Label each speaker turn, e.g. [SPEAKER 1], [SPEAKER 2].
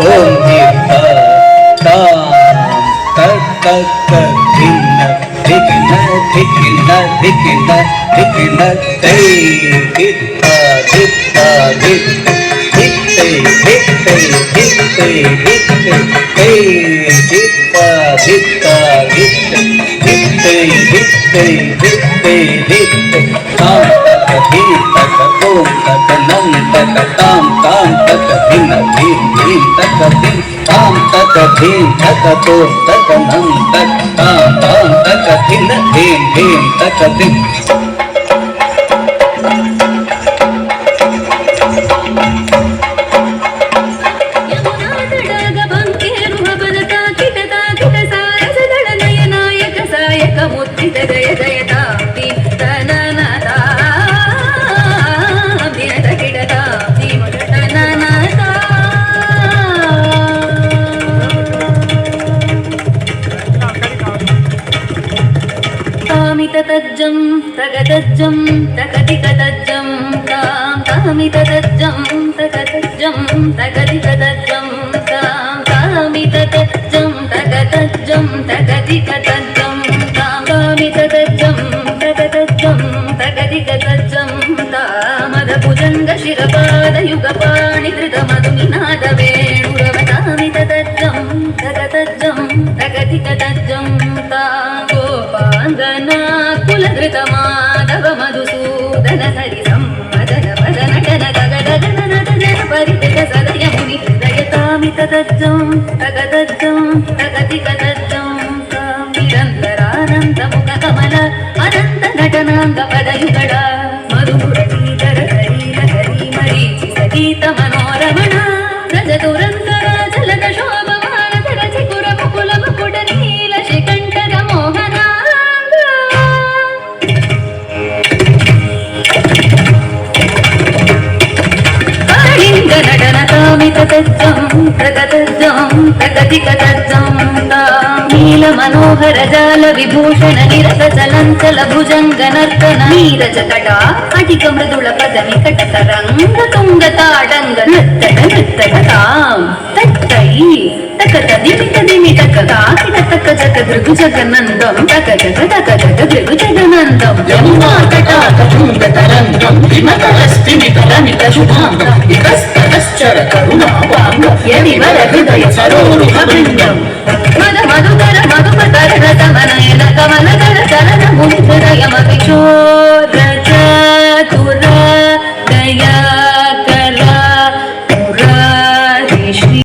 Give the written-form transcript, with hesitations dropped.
[SPEAKER 1] ಓಂ ಧಿತ್ತ ತಾಂ ತಕ್ಕ ಧಿನ್ನ ಧಿಕ್ಕಿನ ಧಿಕ್ಕಿನ ಧಿಕ್ಕಿನ ಧಿಕ್ಕಿನ ತೈ ಧಿತ್ತ ಧಿತ್ತ ಧಿತ್ತ ಧಿತ್ತೈ ಧಿತ್ತೈ ಧಿತ್ತೈ ಧಿತ್ತೈ ತೈ ಧಿತ್ತ ಧಿತ್ತ ಧಿತ್ತ ಧಿತ್ತೈ ಧಿತ್ತೈ ಧಿತ್ತೈ ಧಿತ್ತೈ ತಾಂ ತಕ ಧೀಂ ತಕ ಓಂ ತಕ ನಂ ತಕ ತಾಂ ತಾಂ ತಕ ಧಿನ್ನ ಧೀಂ ಧೀಂ ತಕ ಧಿಂ ತಾಂ ತಕ ಧೀಂ ತಕ ತೋಂ ತಕ ನಂ ತಕ ತಾಂ ತಾಂ ತಕ ಧಿನ್ನ ಧೀಂ ಧೀಂ ತಕ ಧಿಂ
[SPEAKER 2] తజ్జం తగతజ్జం తగతికతజ్జం తాం తామితజ్జం తగతజ్జం తగతికతజ్జం తాం తామితజ్జం తగతజ్జం తగతికతజ్జం తాం తామితజ్జం తగతజ్జం తగతికతజ్జం తామదభుజంగ శిరపాద యుగపాణి ధృత మధునినాద వేణురవ తామితజ్జం తగతజ్జం తగతికతజ్జం తాం గోపాంగనా కులధృత మాధవ మధుసూదన హరి సంవదన వదన గణ గగన జన పరిత సదయ ముని దయతామిత తజ్జం తగతజ్జం తగతికతజ్జం తాం నిరంతరానంద ముఖ కమల అనంత నటనాంగ పదయుగడ మధుమురళీధర శరీర హరి మరీచి సగీత మనోరమణ రజ దురంధర జలద శోభమాన ధర చికుర ముకుల ముకుట నీల శికంఠర మోహన తజ్జం ప్రగతజ్జం ప్రగతికతజ్జం నీల మనోహర జాల విభూషణ నిరత చలంచల భుజంగ నర్తన నీరజ కటా అటిక మృదుల పదమి కటక రంగ తుంగ తాడంగ నృత్తక నృత్తక తాం తట్టై తకత దిమిత దిమితక తాకిట తక జగ దృగు జగనందం తక జగ తక జగ దృగు జగనందం యమునా కటాక తుంగ తరంగం విమతరస్తిమిత రమిత శుభాంగం ఇతస్తరశ్చర కరుణావాంగ యదివర హృదయ సరోరుహ బృందం మద మధుకర మధుపతర రతమనయన కమలకర చరణ మునిధర యమ కిశోర